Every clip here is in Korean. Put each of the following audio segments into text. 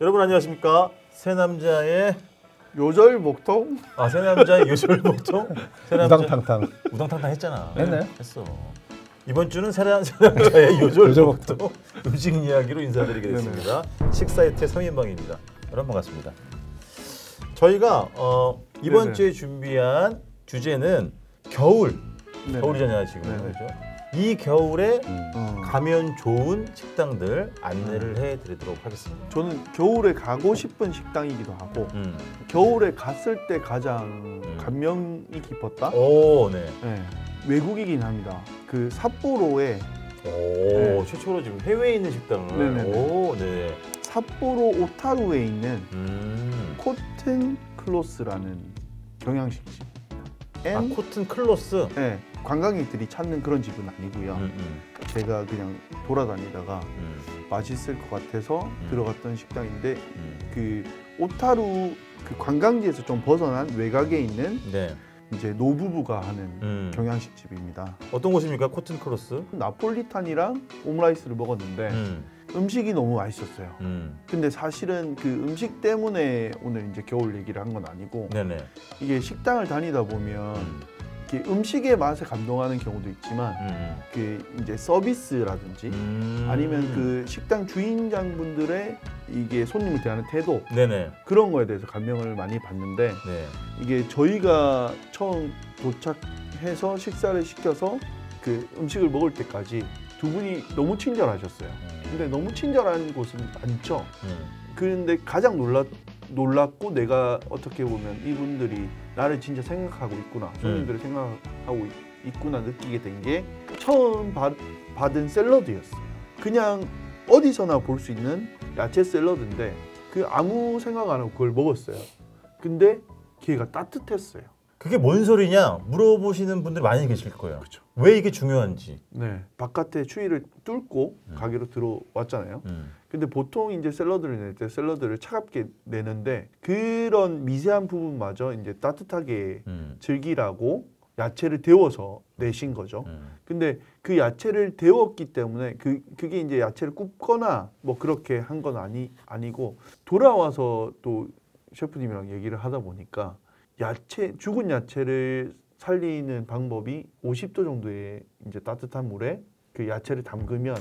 여러분 안녕하십니까? 새 남자의 요절복통? 새 남자의 요절복통? 우당탕탕. 우당탕탕 했잖아. 했나요? 했어. 이번 주는 새 남자의 요절복통 음식 이야기로 인사드리겠습니다. 식사이트의 3인방입니다. 여러분 반갑습니다. 저희가 이번 네네. 주에 준비한 주제는 겨울. 네네. 겨울이잖아요 지금. 네네. 그렇죠? 이 겨울에 가면 좋은 식당들 안내를 해드리도록 하겠습니다. 저는 겨울에 가고 싶은 식당이기도 하고 겨울에 갔을 때 가장 감명이 깊었다? 오, 네. 네. 외국이긴 합니다. 그 삿포로에 오, 네. 최초로 지금 해외에 있는 식당을. 네네네. 오, 네. 삿포로 오타루에 있는 코튼 클로스라는 경양식집. 코튼 클로스. 네, 관광객들이 찾는 그런 집은 아니고요. 제가 그냥 돌아다니다가 맛있을 것 같아서 들어갔던 식당인데 그 오타루 그 관광지에서 좀 벗어난 외곽에 있는 네. 이제 노부부가 하는 경양식집입니다. 어떤 곳입니까? 코튼 클로스? 나폴리탄이랑 오므라이스를 먹었는데 음식이 너무 맛있었어요. 근데 사실은 그 음식 때문에 오늘 이제 겨울 얘기를 한 건 아니고 네네. 이게 식당을 다니다 보면 이렇게 음식의 맛에 감동하는 경우도 있지만 그 이제 서비스라든지 아니면 그 식당 주인장분들의 이게 손님을 대하는 태도 네네. 그런 거에 대해서 감명을 많이 받는데 네. 이게 저희가 처음 도착해서 식사를 시켜서 그 음식을 먹을 때까지 두 분이 너무 친절하셨어요. 근데 너무 친절한 곳은 많죠. 그런데 가장 놀랐고 내가 어떻게 보면 이분들이 나를 진짜 생각하고 있구나, 손님들을 생각하고 있구나 느끼게 된 게 처음 받은 샐러드였어요. 그냥 어디서나 볼 수 있는 야채 샐러드인데 그 아무 생각 안 하고 그걸 먹었어요. 근데 걔가 따뜻했어요. 그게 뭔 소리냐 물어보시는 분들이 많이 계실 거예요. 그렇죠. 왜 이게 중요한지. 네, 바깥에 추위를 뚫고 가게로 들어왔잖아요. 근데 보통 이제 샐러드를 낼 때 샐러드를 차갑게 내는데 그런 미세한 부분마저 이제 따뜻하게 즐기라고 야채를 데워서 내신 거죠. 근데 그 야채를 데웠기 때문에 그게 이제 야채를 굽거나 뭐 그렇게 한 건 아니고 돌아와서 또 셰프님이랑 얘기를 하다 보니까 죽은 야채를 살리는 방법이 50도 정도의 이제 따뜻한 물에 그 야채를 담그면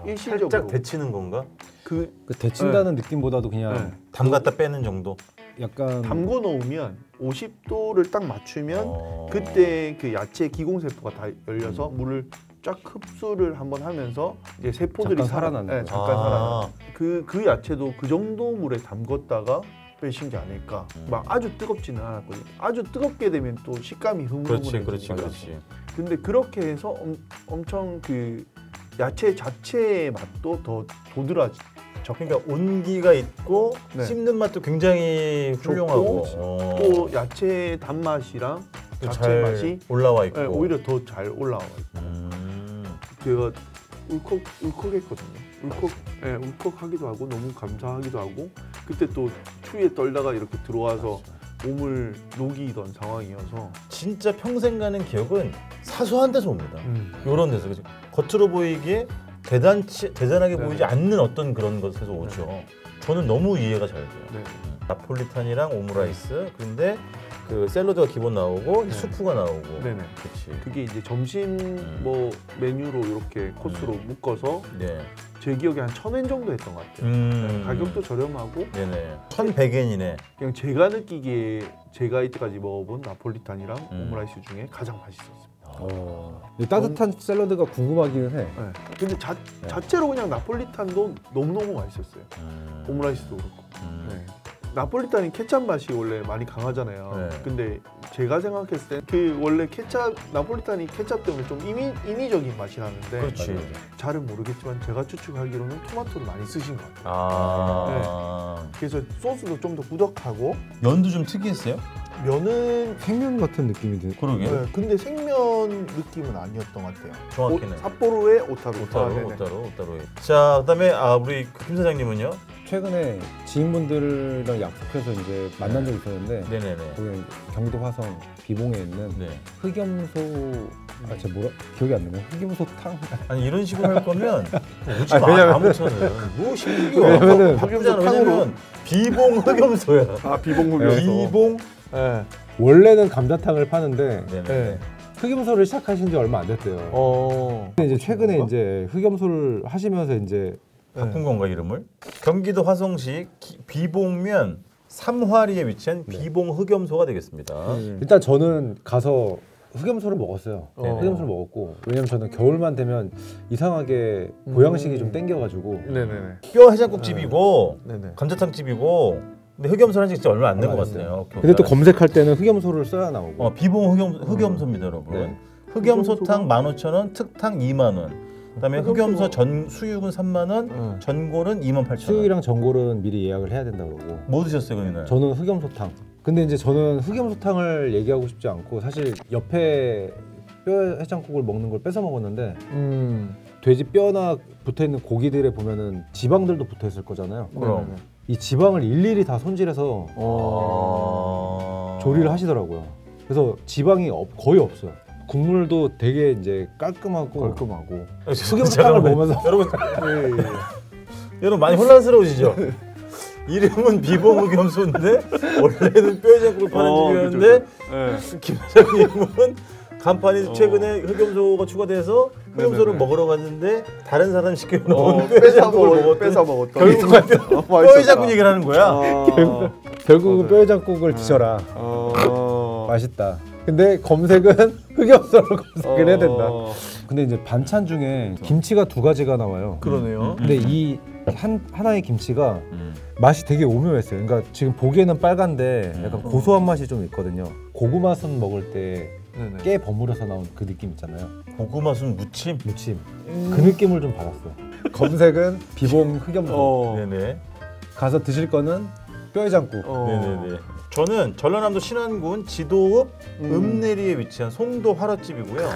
일시적으로 살짝 데치는 건가? 그 데친다는 느낌보다도 그냥 담갔다 빼는 정도. 약간 담궈 놓으면 50도를 딱 맞추면 그때 그 야채 기공세포가 다 열려서 물을 쫙 흡수를 한번 하면서 이제 세포들이 잠깐 살아나는 거예요. 잠깐 살아나. 그 야채도 그 정도 물에 담궜다가 빼신 게 아닐까. 막 아주 뜨겁지는 않았거든요. 아주 뜨겁게 되면 또 식감이 흐물흐물해지니까. 그렇지. 근데 그렇게 해서 엄청 그 야채 자체의 맛도 더 도드라져. 그러니까 온기가 있고 네. 씹는 맛도 굉장히 훌륭하고 또 야채 단맛이랑 자체 잘 맛이 올라와 있고 오히려 더 잘 올라와 있고. 제가 울컥했거든요. 울컥하기도 하고 너무 감사하기도 하고 그때 또 추위에 떨다가 이렇게 들어와서 몸을 녹이던 상황이어서 진짜 평생 가는 기억은 사소한 데서 옵니다. 이런 데서 그치? 겉으로 보이기에 대단하게 보이지 않는 어떤 그런 것에서 오죠. 저는 너무 이해가 잘 돼요. 네. 나폴리탄이랑 오므라이스 근데 그 샐러드가 기본 나오고 수프가 나오고. 네네. 그치. 그게 이제 점심 뭐 메뉴로 이렇게 코스로 묶어서 네. 제 기억에 한 1,000엔 정도 했던 것 같아요. 네, 가격도 저렴하고 네네. 1,100엔이네. 그냥 제가 느끼기에 제가 이때까지 먹어본 나폴리탄이랑 오므라이스 중에 가장 맛있었습니다. 따뜻한 샐러드가 궁금하기는 해. 네. 근데 자체로 그냥 나폴리탄도 너무너무 맛있었어요. 오므라이스도 그렇고. 네. 나폴리탄이 케찹 맛이 원래 많이 강하잖아요. 네. 근데 제가 생각했을 때 그 원래 나폴리탄이 케찹 때문에 좀 인위적인 맛이 나는데 그렇지. 잘은 모르겠지만 제가 추측하기로는 토마토를 많이 쓰신 것 같아요. 네. 그래서 소스도 좀 더 꾸덕하고 면도 좀 특이했어요? 면은 생면 같은 느낌이 드. 그러게. 네, 근데 생면 느낌은 아니었던 것 같아요. 정확히는. 삿포로의 오타루. 오타루. 자, 그다음에 우리 김 사장님은요? 최근에 지인분들이랑 약속해서 이제 만난 적이 있었는데 네네네. 거기 경도 화성 비봉에 있는 네. 흑염소 제가 뭐라 기억이 안 나네. 흑염소탕. 아니 이런 식으로 할 거면 오지 아니, 마. 왜냐면은- 아무튼 뭐 신기해. 왜냐면은 바쁘잖아. 왜냐면 비봉 흑염소야. 아 비봉흑염소. 비봉. 네. 원래는 감자탕을 파는데 네네. 네. 흑염소를 시작하신 지 얼마 안 됐대요. 근데 이제 최근에 그런가? 이제 흑염소를 하시면서 이제 바꾼 건가 이름을? 경기도 화성시 비봉면 삼화리에 위치한 비봉 흑염소가 되겠습니다. 일단 저는 가서 흑염소를 먹었어요. 네. 흑염소를 먹었고 왜냐면 저는 겨울만 되면 이상하게 보양식이 좀 땡겨가지고 네네네. 뼈 해장국 집이고 네네. 감자탕 집이고 근데 흑염소 한지 진짜 얼마 안 된 것 같아요. 근데 또 검색할 때는 흑염소를 써야 나오고 비봉 흑염소입니다, 여러분. 네. 흑염소탕 15,000원, 특탕 2만 원. 그다음에 흑염소 전 수육은 3만 원, 전골은 28,000원. 수육이랑 전골은 미리 예약을 해야 된다 그러고 뭐 드셨어요, 그날? 저는 흑염소탕. 근데 이제 저는 흑염소탕을 얘기하고 싶지 않고 사실 옆에 뼈 해장국을 먹는 걸 뺏어 먹었는데 돼지 뼈나 붙어 있는 고기들에 보면은 지방들도 붙어 있을 거잖아요. 그럼. 이 지방을 일일이 다 손질해서 조리를 하시더라고요. 그래서 지방이 거의 없어요. 국물도 되게 이제 깔끔하고 깔끔하고. 흑염소탕을 먹으면서 여러분, 여러분 많이 혼란스러우시죠? 이름은 비봉 흑염소인데 원래는 뼈 해장국을 파는 집이었는데 김 사장님은 간판이 최근에 흑염소가 추가돼서 흑염소를 먹으러 갔는데 다른 사람 시켜놓은 뼈 해장국을 먹었더니 뺏어 먹었던. 결국은 뼈 해장국 얘기를 하는 거야. 결국은 뼈 해장국을 드셔라. 맛있다. 근데 검색은 흑염소를 검색을 해야 된다. 근데 이제 반찬 중에 김치가 2가지가 나와요. 그러네요. 근데 이 하나의 김치가 맛이 되게 오묘했어요. 그러니까 지금 보기에는 빨간데 약간 고소한 맛이 좀 있거든요. 고구마 순 먹을 때 깨 버무려서 나온 그 느낌 있잖아요. 고구마 순 무침? 무침. 그 느낌을 좀 받았어요. 검색은 비봉 흑염소. 네네. 가서 드실 거는 뼈해장국. 네네네. 저는 전라남도 신안군 지도읍 읍내리에 위치한 송도 화로집이고요.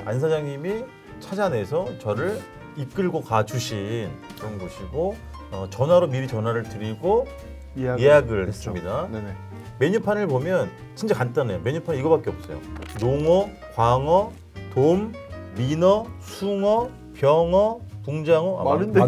안 사장님이 찾아내서 저를 이끌고 가주신 그런 곳이고 전화로 미리 전화를 드리고 예약을 했습니다. 네네. 메뉴판을 보면 진짜 간단해요. 메뉴판 이거밖에 없어요. 농어, 광어, 돔, 민어, 숭어, 병어, 붕장어. 많은데?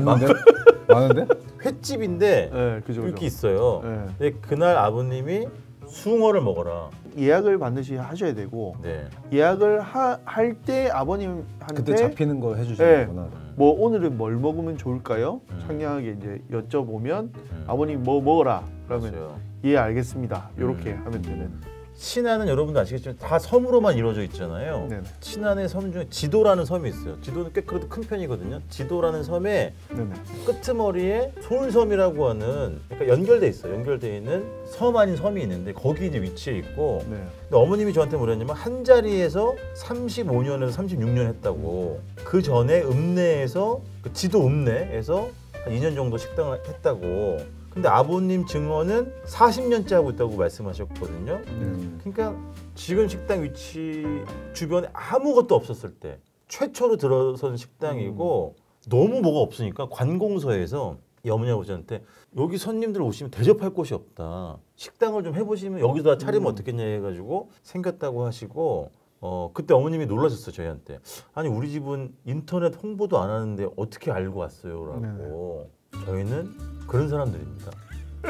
많은데? 횟집인데 네, 그죠. 이렇게 있어요. 네. 근데 그날 아버님이 숭어를 먹어라. 예약을 반드시 하셔야 되고 네. 예약을 할 때 아버님한테 그때 잡히는 거 해주시는구나. 뭐 오늘은 뭘 먹으면 좋을까요? 상냥하게 이제 여쭤보면 아버님 뭐 먹어라. 그러면 맞아요. 예 알겠습니다. 이렇게 하면 되는. 신안은 여러분도 아시겠지만 다 섬으로만 이루어져 있잖아요. 네네. 신안의 섬 중에 지도라는 섬이 있어요. 지도는 꽤 그래도 큰 편이거든요. 지도라는 섬에 네네. 끄트머리에 솔섬이라고 하는 그러니까 연결돼 있어요. 연결돼 있는 섬 아닌 섬이 있는데 거기 이제 위치해 있고. 네. 근데 어머님이 저한테 뭐랬냐면 한 자리에서 35년에서 36년 했다고. 그 전에 읍내에서 그 지도 읍내에서 한 2년 정도 식당을 했다고. 근데 아버님 증언은 40년째 하고 있다고 말씀하셨거든요. 그러니까 지금 식당 위치 주변에 아무것도 없었을 때 최초로 들어선 식당이고 너무 뭐가 없으니까 관공서에서 이 어머니 아버지한테 여기 손님들 오시면 대접할 곳이 없다. 식당을 좀 해보시면 여기다 차리면 어떻겠냐 해가지고 생겼다고 하시고 그때 어머님이 놀라셨어요. 저희한테. 아니 우리 집은 인터넷 홍보도 안 하는데 어떻게 알고 왔어요? 라고. 저희는 그런 사람들입니다.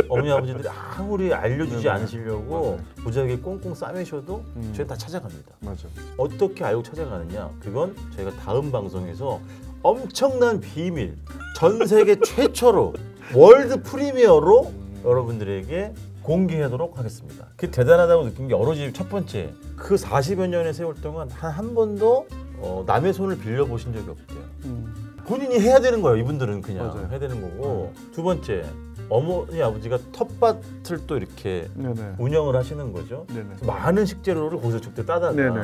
어머니 아버지들이 아무리 알려주지 않으시려고 무지하게 꽁꽁 싸매셔도 저희 다 찾아갑니다. 맞아. 어떻게 알고 찾아가느냐? 그건 저희가 다음 방송에서 엄청난 비밀, 전 세계 최초로 월드 프리미어로 여러분들에게 공개하도록 하겠습니다. 그 대단하다고 느낀 게 오로지 첫 번째, 그 40여 년의 세월 동안 한 번도 남의 손을 빌려 보신 적이 없대요. 본인이 해야 되는 거예요. 이분들은 그냥 맞아요. 해야 되는 거고. 두 번째, 어머니 아버지가 텃밭을 또 이렇게 네네. 운영을 하시는 거죠. 네네. 많은 식재료를 거기서 직접 따다가 네네.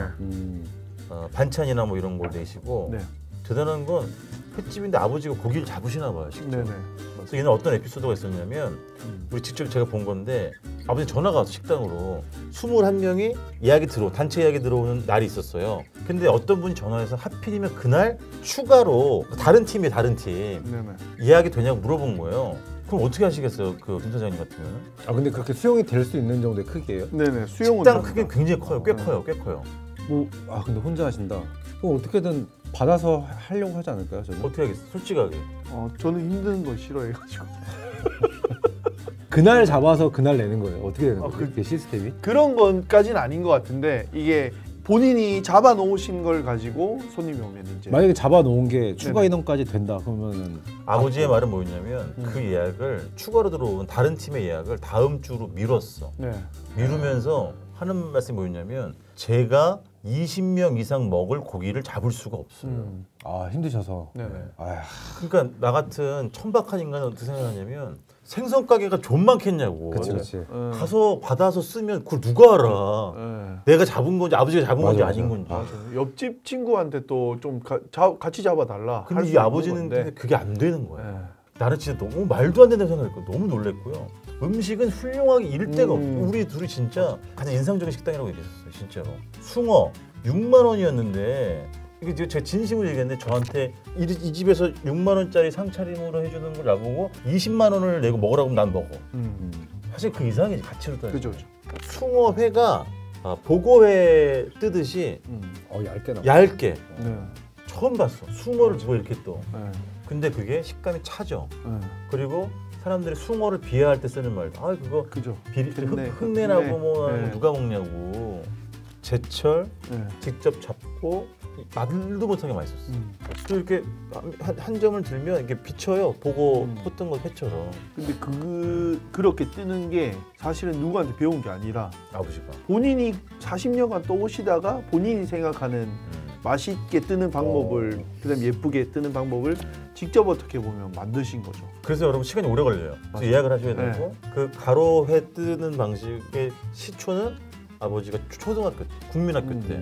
반찬이나 뭐 이런 걸 내시고. 네. 대단한 건 횟집인데 아버지가 고기를 잡으시나 봐요. 직접. 네네. 그래서 얘는 어떤 에피소드가 있었냐면 우리 직접 제가 본 건데 아버지 전화가 와서 식당으로 21명이 단체 예약이 들어오는 날이 있었어요. 근데 어떤 분이 전화해서 하필이면 그날 추가로 다른 팀 네네. 예약이 되냐고 물어본 거예요. 그럼 어떻게 하시겠어요? 그 김 사장님 같으면? 근데 그렇게 수용이 될 수 있는 정도의 크기예요? 네네. 수용은 식당 크기는 굉장히 커요. 꽤 커요. 근데 혼자 하신다. 그럼 어떻게든 받아서 하려고 하지 않을까요, 저는? 어떻게 하겠어? 솔직하게. 저는 힘든 거 싫어해가지고. 그날 잡아서 그날 내는 거예요. 어떻게 되는 거예요? 그- 그게 시스템이? 그런 것까지는 아닌 것 같은데 이게 본인이 잡아 놓으신 걸 가지고 손님이 오면 이제 만약에 잡아 놓은 게 추가 네네. 인원까지 된다 그러면은 아버지의 말은 뭐였냐면 그 예약을 추가로 들어온 다른 팀의 예약을 다음 주로 미뤘어. 네. 미루면서 하는 말씀이 뭐였냐면 제가 20명 이상 먹을 고기를 잡을 수가 없어요. 힘드셔서. 네. 아휴. 그러니까 나 같은 천박한 인간은 어떻게 생각하냐면 생선 가게가 좀 많겠냐고. 그렇지. 가서 받아서 쓰면 그걸 누가 알아? 내가 잡은 건지 아버지가 잡은 건지 맞아, 아닌 맞아. 건지. 옆집 친구한테 또 좀 같이 잡아달라. 할 근데 수 이 있는 아버지는 건데. 그게 안 되는 거야. 네. 나는 진짜 너무 말도 안 된다고 생각했고 너무 놀랬고요. 음식은 훌륭하게 이를 데가 없고 우리 둘이 진짜 가장 인상적인 식당이라고 얘기했었어요. 진짜로. 숭어 6만 원이었는데 이게 제가 진심으로 얘기했는데 저한테 이 집에서 6만 원짜리 상차림으로 해주는 걸 나보고 20만 원을 내고 먹으라고 하면 난 먹어. 사실 그 이상이지 가치로 따지면. 그죠. 숭어회가 보고회 뜨듯이 얇게 나와. 얇게 네. 처음 봤어. 숭어를 뭐 이렇게 떠. 네. 근데 그게 식감이 차죠. 네. 그리고 사람들이 숭어를 비하할 때 쓰는 말도 그거 그죠. 흙내나고 흙내. 뭐 네. 누가 먹냐고. 제철 네. 직접 잡고 말도 못하게 맛있었어. 또 이렇게 한 점을 들면 이게 비쳐요. 보고 폿던 것 회처럼. 근데 그렇게 뜨는 게 사실은 누구한테 배운 게 아니라 아버지가. 본인이 40년간 떠오시다가 본인이 생각하는 맛있게 뜨는 방법을 그다음 예쁘게 뜨는 방법을 직접 어떻게 보면 만드신 거죠. 그래서 여러분 시간이 오래 걸려요. 그래서 맞아요. 예약을 하셔야 네. 되고 그 가로회 뜨는 방식의 시초는 아버지가 초등학교 때, 국민학교 때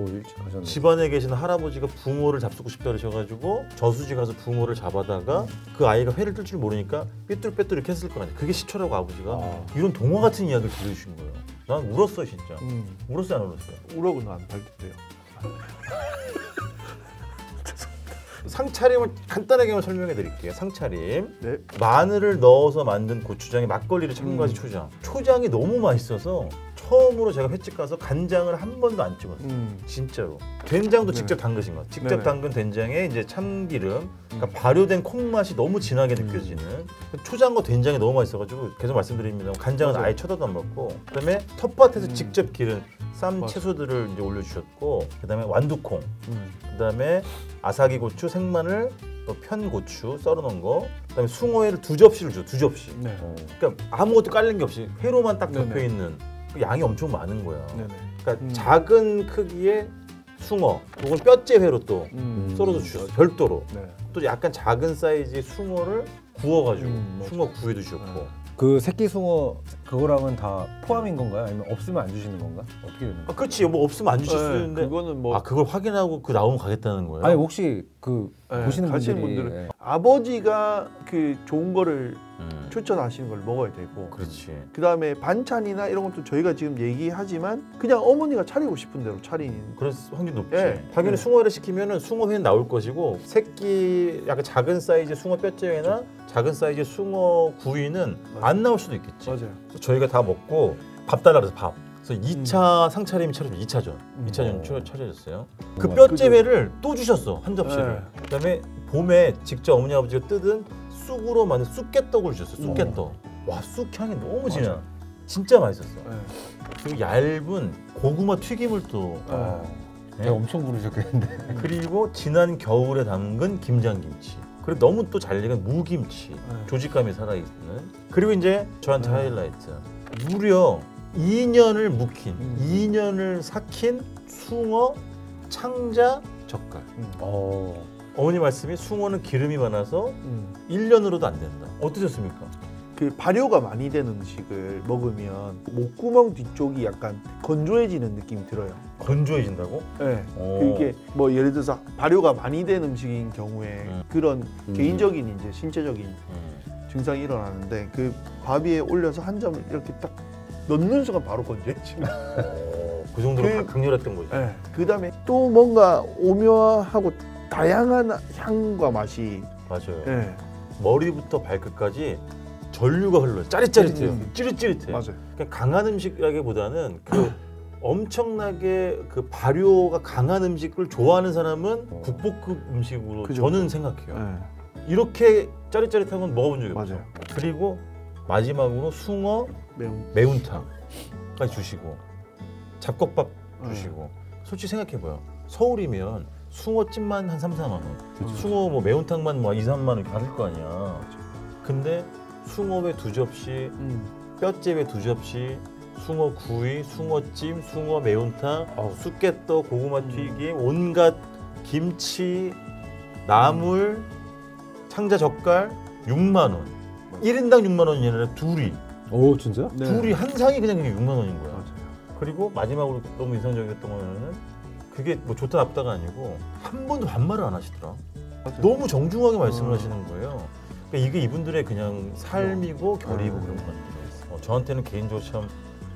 일찍 가셨네. 집안에 계신 할아버지가 붕어를 잡수고 싶다 그러셔가지고 저수지 가서 붕어를 잡아다가 그 아이가 회를 뜰 줄 모르니까 삐뚤빼뚤 이렇게 했을 거 아니에요. 그게 시초라고 아버지가 이런 동화 같은 이야기를 들려주신 거예요. 난 울었어요 진짜. 울었어요 안 울었어요? 우럭은 안 팔겠대요. 상차림을 간단하게만 설명해 드릴게요. 상차림. 네. 마늘을 넣어서 만든 고추장에 막걸리를 첨가한 초장. 초장이 너무 맛있어서 처음으로 제가 횟집 가서 간장을 한 번도 안 찍었어요. 진짜로. 된장도 네. 직접 담그신 거. 직접 네네. 담근 된장에 이제 참기름, 그러니까 발효된 콩 맛이 너무 진하게 느껴지는. 초장과 된장이 너무 맛있어가지고 계속 말씀드립니다. 간장은 맞아요. 아예 쳐다도 안 먹고. 그다음에 텃밭에서 직접 기른 쌈 맞아. 채소들을 이제 올려주셨고, 그다음에 완두콩, 그다음에 아사기 고추, 생마늘, 또 편고추 썰어놓은 거, 그다음에 숭어회를 2접시를 줘, 2접시. 네. 그러니까 아무것도 깔린 게 없이 회로만 딱 네네. 덮여 있는. 양이 엄청 많은 거야. 네네. 그러니까 작은 크기의 숭어, 그걸 뼈째 회로 또 썰어서 주셨어. 별도로. 네. 또 약간 작은 사이즈의 숭어를 구워가지고 맞아. 숭어 구이도 주셨고. 그 새끼 숭어 그거랑은 다 포함인 건가요? 아니면 없으면 안 주시는 건가? 어떻게 되는 거예요? 그렇지. 뭐 없으면 안 주실 수 네, 있는데. 그거는 뭐 그걸 확인하고 그 나오면 가겠다는 거예요? 아니 혹시 그 네, 보시는 가시는 분들이 분들은 아버지가 그 좋은 거를 음, 추천하시는 걸 먹어야 되고 그렇지. 그다음에 반찬이나 이런 것도 저희가 지금 얘기하지만 그냥 어머니가 차리고 싶은 대로 차리는 그럴 확률 높지. 예. 당연히 네. 숭어회를 시키면은 숭어회는 나올 것이고 새끼 약간 작은 사이즈 숭어 뼈째회나 작은 사이즈 숭어 구이는 안 나올 수도 있겠지. 맞아요. 그래서 저희가 다 먹고 밥 달라 그래서 밥. 그래서 2차 상차림이 차려져 2차전. 2차전 차려졌어요. 그 뼈째회를 또 주셨어. 한 접시를. 그다음에 봄에 직접 어머니 아버지가 뜯은 쑥으로 만든 쑥개떡을 주셨어요. 쑥개떡. 와, 쑥향이 너무 진해. 진짜 맛있었어. 네. 그리고 얇은 고구마 튀김을 또 배가 엄청 부르셨겠는데. 그리고 지난 겨울에 담근 김장김치. 그리고 너무 또 잘 익은 무김치. 조직감이 살아있는. 그리고 이제 저한테 하이라이트. 무려 2년을 묵힌, 2년을 삭힌 숭어 창자 젓갈. 어머니 말씀이 숭어는 기름이 많아서 1년으로도 안 된다. 어떠셨습니까? 그 발효가 많이 된 음식을 먹으면 목구멍 뒤쪽이 약간 건조해지는 느낌이 들어요. 건조해진다고? 네. 오. 그게 뭐 예를 들어서 발효가 많이 된 음식인 경우에 그런 개인적인 이제 신체적인 증상이 일어나는데 그 밥 위에 올려서 한 점을 이렇게 딱 넣는 순간 바로 건조해지는. 그 정도로 강렬했던 거죠. 네. 그다음에 또 뭔가 오묘하고 다양한 향과 맛이. 맞아요. 네. 머리부터 발끝까지 전류가 흘러요. 짜릿짜릿해요. 찌릿찌릿해. 맞아요. 그러니까 강한 음식이라기보다는 그 엄청나게 그 발효가 강한 음식을 좋아하는 사람은 국보급 음식으로 그죠. 저는 생각해요. 네. 이렇게 짜릿짜릿한 건 먹어본 적이 없어요. 맞아요. 그리고 마지막으로 숭어 매운탕까지 주시고 잡곡밥 주시고 솔직히 생각해봐요. 서울이면 숭어찜만 한 3, 4만 원, 숭어 뭐 매운탕만 뭐 2, 3만 원 받을 거 아니야. 근데 숭어회 2접시, 뼈째회 2접시, 숭어 구이, 숭어찜, 숭어 매운탕, 쑥개떡, 고구마 튀김, 온갖 김치, 나물, 창자 젓갈 6만 원. 1인당 6만 원이 아니라 둘이. 오 진짜? 네. 둘이 한 상이 그냥 6만 원인 거야. 맞아요. 그리고 마지막으로 너무 인상적이었던 거는 그게 뭐 좋다 나쁘다가 아니고 한 번도 반말을 안 하시더라. 맞아요. 너무 정중하게 말씀을 하시는 거예요. 그러니까 이게 이분들의 그냥 삶이고 결이고 그런 것 같아요. 저한테는 개인적으로 참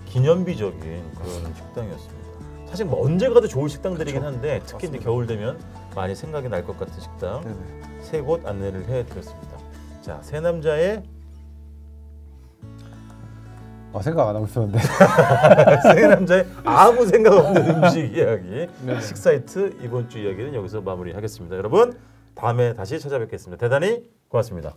기념비적인 그런 식당이었습니다. 사실 뭐 언제 가도 좋을 식당들이긴 한데 특히 이제 겨울 되면 많이 생각이 날 것 같은 식당 네네. 세 곳 안내를 해드렸습니다. 자, 세 남자의 생각 안 하고 있었는데. 세 남자의 아무 생각 없는 음식 이야기 식사이트 이번 주 이야기는 여기서 마무리하겠습니다. 여러분 다음에 다시 찾아뵙겠습니다. 대단히 고맙습니다.